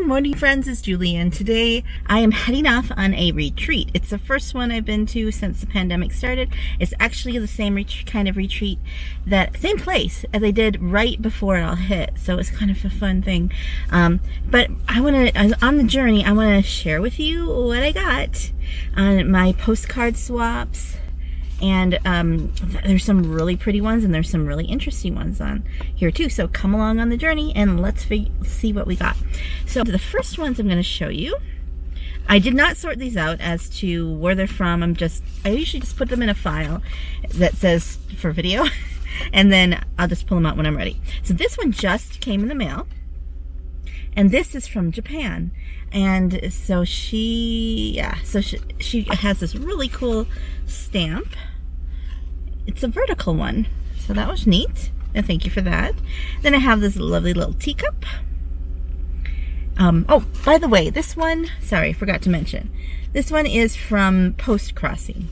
Good morning, friends. It's Julie, and today I am heading off on a retreat. It's the first one I've been to since the pandemic started. It's actually the same kind of retreat, that same place as I did right before it all hit. So it's kind of a fun thing. But on the journey, I want to share with you what I got on my postcard swaps. And there's some really pretty ones, and there's some really interesting ones on here too. So come along on the journey and let's see what we got. So the first ones I'm going to show you, I did not sort these out as to where they're from. I usually just put them in a file that says for video, and then I'll just pull them out when I'm ready. So this one just came in the mail, and this is from Japan. And so she has this really cool stamp. It's a vertical one, so that was neat, and thank you for that. Then I have this lovely little teacup. Oh, by the way, this one, sorry, I forgot to mention, this one is from Postcrossing.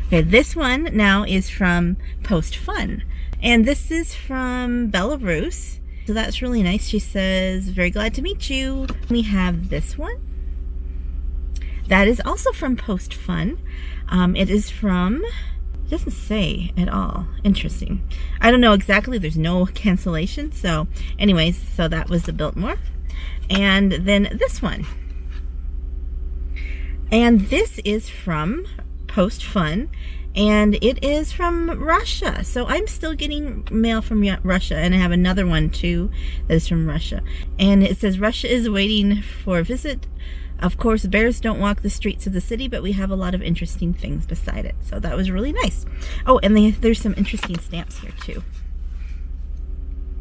Okay, this one now is from Postfun, and this is from Belarus. So that's really nice. She says, very glad to meet you. We have this one. That is also from Postfun. It is from, it doesn't say at all. Interesting. I don't know exactly. There's no cancellation. So anyways, so that was the Biltmore. And then this one. And this is from Postfun. And it is from Russia. So I'm still getting mail from Russia, and I have another one too that is from Russia. And it says, Russia is waiting for a visit. Of course, bears don't walk the streets of the city, but we have a lot of interesting things beside it. So that was really nice. Oh, and there's some interesting stamps here too.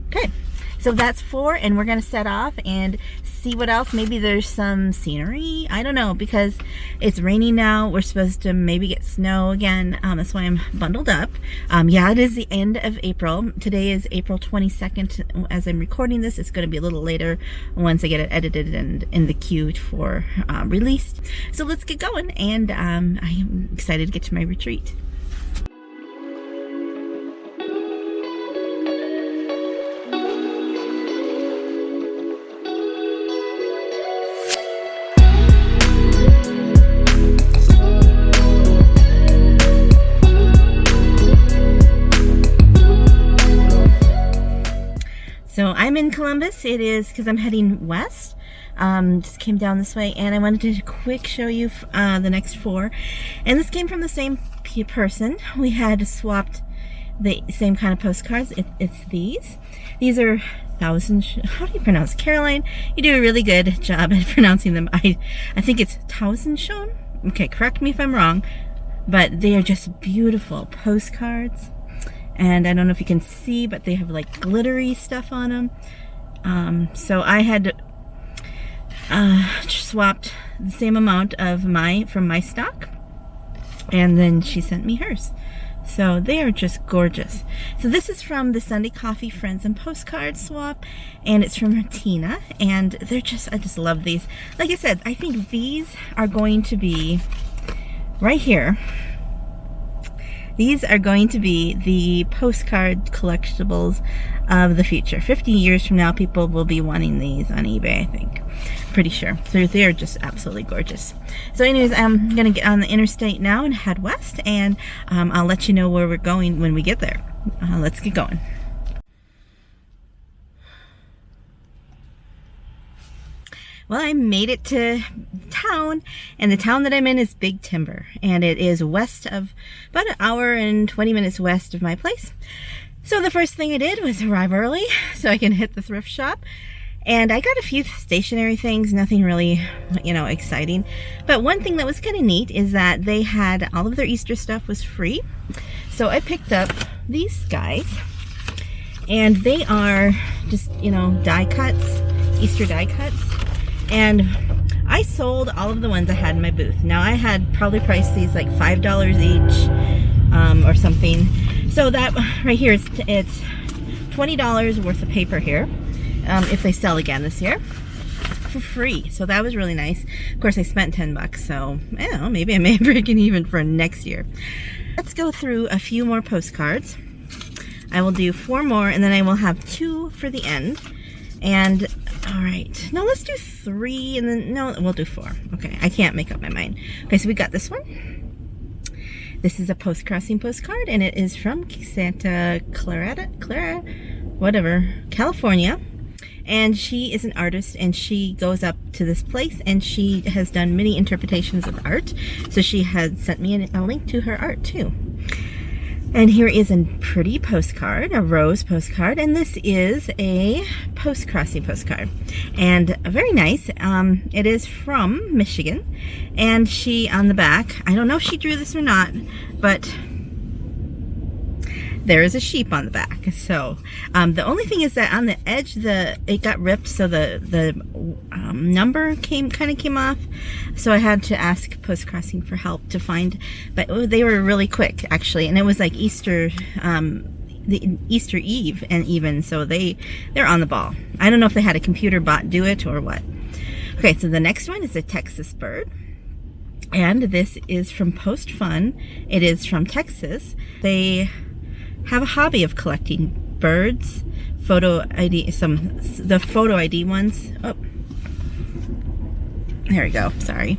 Okay, so that's 4, and we're gonna set off and see what else. Maybe there's some scenery. I don't know, because it's raining now. We're supposed to maybe get snow again. That's why I'm bundled up. Yeah, it is the end of April. Today is April 22nd. As I'm recording this, it's going to be a little later once I get it edited and in the queue for released. So let's get going, and I am excited to get to my retreat. So I'm in Columbus. It is because I'm heading west. Just came down this way, and I wanted to quick show you the next 4. And this came from the same person. We had swapped the same kind of postcards. It's these. These are how do you pronounce it? Caroline, you do a really good job at pronouncing them. I think it's Tausendschön. Okay, correct me if I'm wrong, but they are just beautiful postcards. And I don't know if you can see, but they have like glittery stuff on them. So I had swapped the same amount of from my stock, and then she sent me hers. So they are just gorgeous. So this is from the Sunday Coffee Friends and Postcard swap, and it's from Tina, and I just love these. Like I said, I think these are going to be right here. These are going to be the postcard collectibles of the future. 50 years from now, people will be wanting these on eBay, I think. Pretty sure. So they're just absolutely gorgeous. So anyways, I'm going to get on the interstate now and head west, and I'll let you know where we're going when we get there. Let's get going. Well, I made it to town, and the town that I'm in is Big Timber, and it is west of, about an hour and 20 minutes west of my place. So the first thing I did was arrive early so I can hit the thrift shop, and I got a few stationery things, nothing really, exciting. But one thing that was kind of neat is that they had all of their Easter stuff was free. So I picked up these guys, and they are just, die cuts, Easter die cuts. And I sold all of the ones I had in my booth. Now I had probably priced these like $5 each or something. So that right here, it's $20 worth of paper here if they sell again this year for free. So that was really nice. Of course, I spent $10, so I don't know, maybe I may break it even for next year. Let's go through a few more postcards. I will do 4 more, and then I will have 2 for the end. And All right, now let's do 3 and then, no, we'll do 4. Okay, I can't make up my mind. Okay, so we got this one. This is a Postcrossing postcard, and it is from Santa Clara, whatever, California. And she is an artist, and she goes up to this place, and she has done many interpretations of art. So she had sent me a link to her art too. And here is a pretty postcard, a rose postcard, and this is a Postcrossing postcard, and very nice. It is from Michigan, and she, on the back, I don't know if she drew this or not, but there is a sheep on the back. So the only thing is that on the edge, it got ripped, so the number kind of came off. So I had to ask Postcrossing for help to find, but they were really quick actually, and it was like Easter, the Easter Eve, and even so they're on the ball. I don't know if they had a computer bot do it or what. Okay, so the next one is a Texas bird. And this is from Postfun. It is from Texas. They have a hobby of collecting birds, photo ID, the photo ID ones. Oh, there we go, sorry.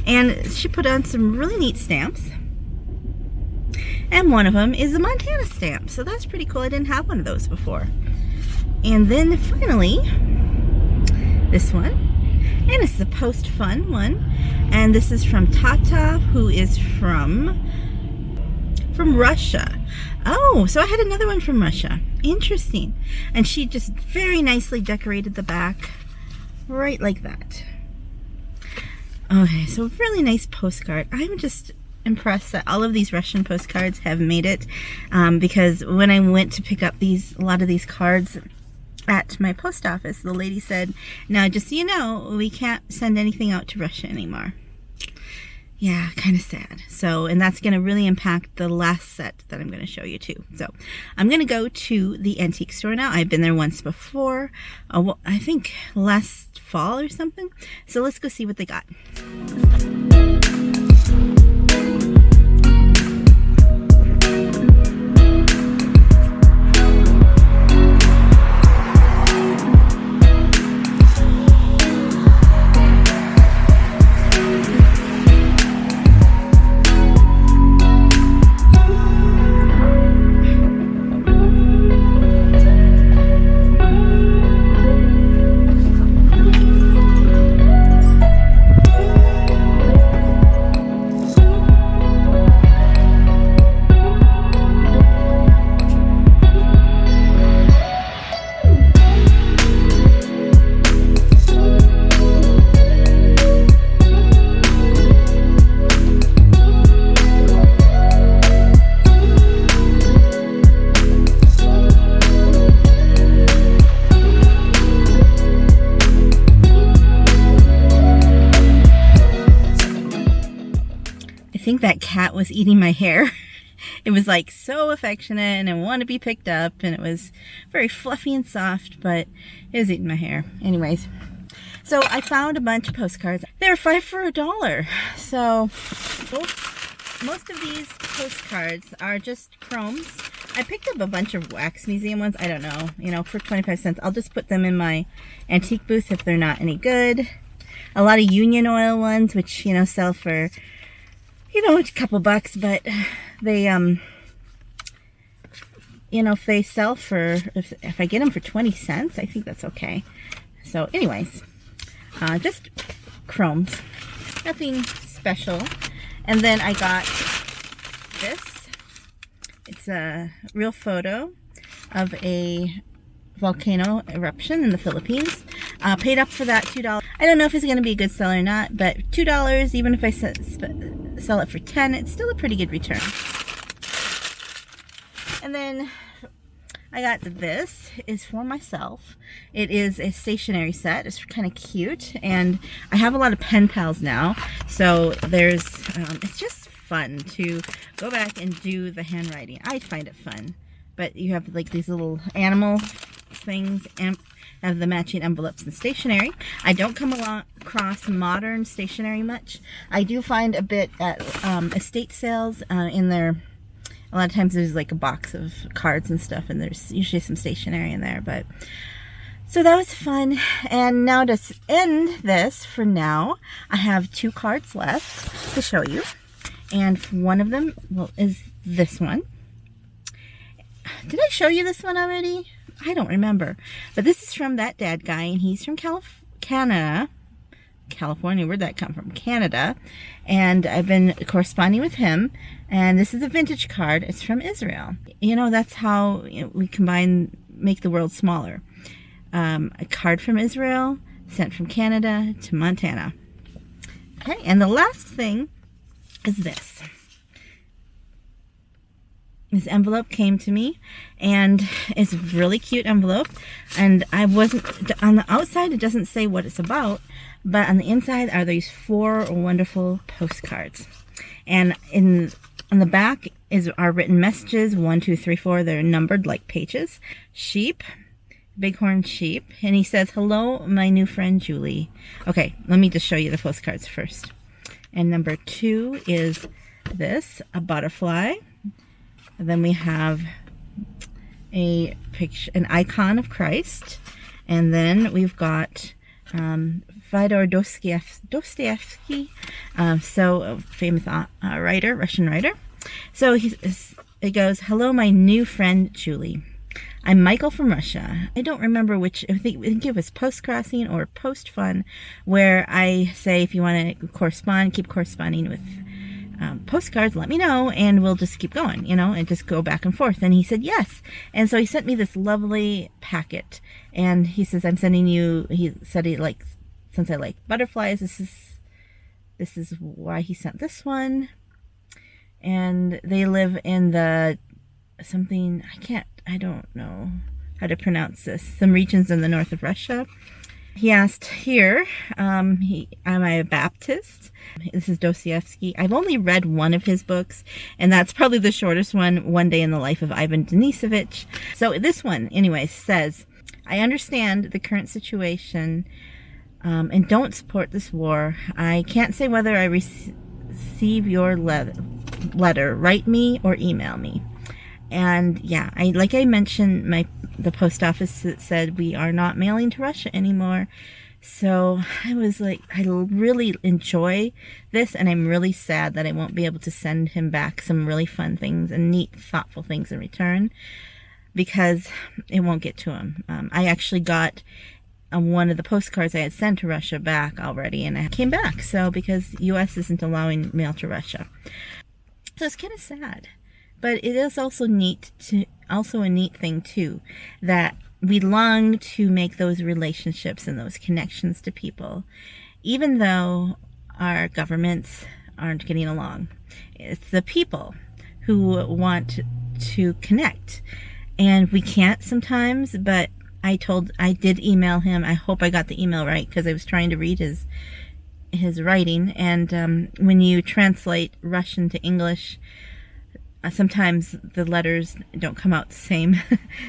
And she put on some really neat stamps. And one of them is a Montana stamp, so that's pretty cool. I didn't have one of those before. And then finally, this one. And this is a Postfun one. And this is from Tata, who is from Russia. Oh, so I had another one from Russia. Interesting. And she just very nicely decorated the back right like that. Okay, so really nice postcard. I'm just impressed that all of these Russian postcards have made it, because when I went to pick up a lot of these cards at my post office, the lady said, now just so you know, we can't send anything out to Russia anymore. Yeah, kind of sad. So, and that's going to really impact the last set that I'm going to show you too. So I'm going to go to the antique store now. I've been there once before, I think last fall or something. So let's go see what they got. I think that cat was eating my hair. It was like so affectionate and wanted to be picked up, and it was very fluffy and soft, but it was eating my hair. Anyways, so I found a bunch of postcards. They were 5 for $1. So most of these postcards are just chromes. I picked up a bunch of wax museum ones. I don't know, for 25 cents. I'll just put them in my antique booth if they're not any good. A lot of Union Oil ones, which, sell for, a couple bucks, but they, if they sell for, if I get them for 20 cents, I think that's okay. So anyways, just chromes, nothing special. And then I got this. It's a real photo of a volcano eruption in the Philippines. Paid up for that $2. I don't know if it's going to be a good seller or not, but $2, even if I sell it for $10, it's still a pretty good return. And then I got this is for myself. It is a stationery set. It's kind of cute, and I have a lot of pen pals now, so there's it's just fun to go back and do the handwriting. I find it fun, but you have like these little animal things and have the matching envelopes and stationery. I don't come across modern stationery much. I do find a bit at estate sales in there. A lot of times there's like a box of cards and stuff, and there's usually some stationery in there. But So that was fun. And now to end this for now, I have 2 cards left to show you. And one of them is this one. Did I show you this one already? I don't remember. But this is from that dad guy, and he's from Canada. California, where'd that come from? Canada. And I've been corresponding with him. And this is a vintage card. It's from Israel. You know, that's how we make the world smaller. A card from Israel, sent from Canada to Montana. Okay, and the last thing is this. This envelope came to me, and it's a really cute envelope. And on the outside, it doesn't say what it's about, but on the inside are these 4 wonderful postcards. And on the back are written messages, 1, 2, 3, 4. They're numbered like pages. Sheep. Bighorn sheep, and he says, "Hello, my new friend Julie." Okay, let me just show you the postcards first. And number 2 is this, a butterfly. And then we have a picture, an icon of Christ, and then we've got Fyodor Dostoevsky, so a famous writer, Russian writer. So it goes, "Hello, my new friend Julie. I'm Michael from Russia." I don't remember which, I think it was Postcrossing or Postfun, where I say if you want to correspond, keep corresponding with postcards, let me know, and we'll just keep going, and just go back and forth. And he said yes. And so he sent me this lovely packet. And he says, "I'm sending you," he said since I like butterflies, this is why he sent this one. And they live in I don't know how to pronounce this, some regions in the north of Russia. He asked here, am I a Baptist? This is Dostoevsky. I've only read one of his books, and that's probably the shortest one, One Day in the Life of Ivan Denisovich. So this one, anyway, says, "I understand the current situation and don't support this war. I can't say whether I receive your letter. Write me or email me." And yeah, like I mentioned, the post office said we are not mailing to Russia anymore. So I was like, I really enjoy this, and I'm really sad that I won't be able to send him back some really fun things and neat, thoughtful things in return, because it won't get to him. I actually got one of the postcards I had sent to Russia back already, and I came back. So because U.S. isn't allowing mail to Russia, so it's kind of sad. But it is also a neat thing too, that we long to make those relationships and those connections to people, even though our governments aren't getting along. It's the people who want to connect, and we can't sometimes. But I did email him. I hope I got the email right, because I was trying to read his writing, and when you translate Russian to English, sometimes the letters don't come out the same.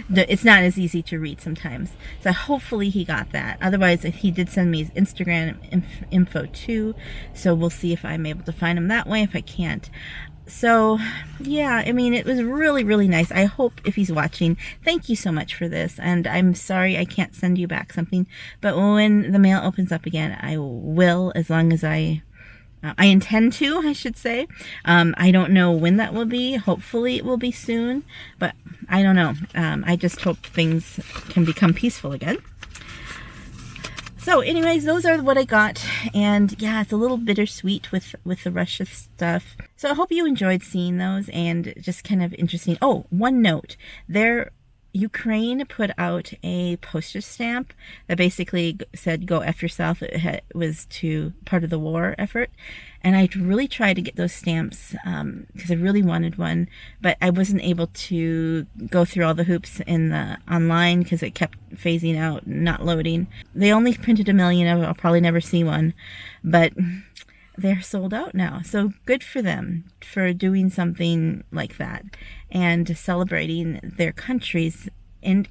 It's not as easy to read sometimes. So hopefully he got that. Otherwise, he did send me his Instagram info too. So we'll see if I'm able to find him that way, if I can't. So yeah, I mean, it was really, really nice. I hope, if he's watching, thank you so much for this. And I'm sorry I can't send you back something. But when the mail opens up again, I will, as long as I intend to, I should say. I don't know when that will be. Hopefully it will be soon, but I don't know. I just hope things can become peaceful again. So anyways, those are what I got. And yeah, it's a little bittersweet with the Russia stuff. So I hope you enjoyed seeing those, and just kind of interesting. Oh, one note. Ukraine put out a postage stamp that basically said, "Go F yourself." It was part of the war effort. And I really tried to get those stamps because I really wanted one, but I wasn't able to go through all the hoops online because it kept phasing out and not loading. They only printed 1 million of it. I'll probably never see one, but they're sold out now. So good for them for doing something like that and celebrating their country's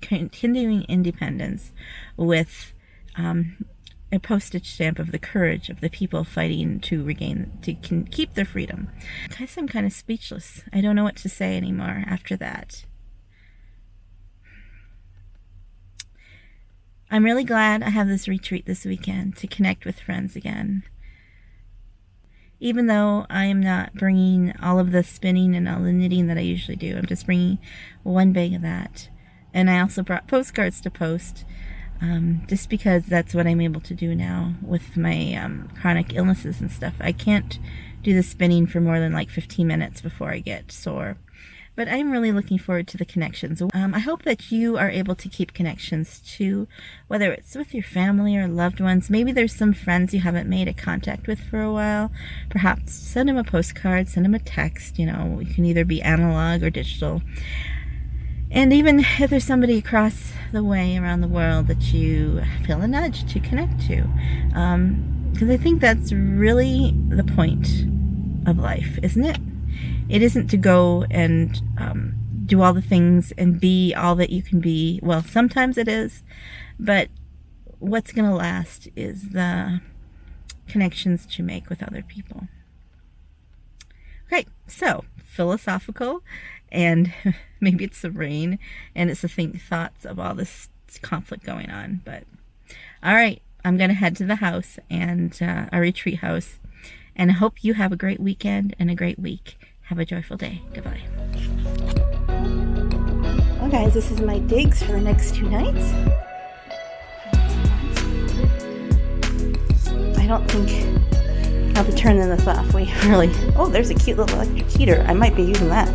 continuing independence with a postage stamp of the courage of the people fighting to keep their freedom. I guess I'm kind of speechless. I don't know what to say anymore after that. I'm really glad I have this retreat this weekend to connect with friends again. Even though I am not bringing all of the spinning and all the knitting that I usually do, I'm just bringing one bag of that. And I also brought postcards to post, just because that's what I'm able to do now with my chronic illnesses and stuff. I can't do the spinning for more than like 15 minutes before I get sore. But I'm really looking forward to the connections. I hope that you are able to keep connections too, whether it's with your family or loved ones. Maybe there's some friends you haven't made a contact with for a while. Perhaps send them a postcard, send them a text. You know, it can either be analog or digital. And even if there's somebody across the way around the world that you feel a nudge to connect to. Because I think that's really the point of life, isn't it? It isn't to go and do all the things and be all that you can be. Well, sometimes it is, but what's going to last is the connections that you make with other people. Okay, so philosophical, and maybe it's the rain, and it's the thoughts of all this conflict going on. But all right, I'm going to head to the house and a retreat house, and I hope you have a great weekend and a great week. Have a joyful day. Goodbye. Well, guys, this is my digs for the next 2 nights. I don't think I'll be turning this off. We really... Oh, there's a cute little electric heater. I might be using that.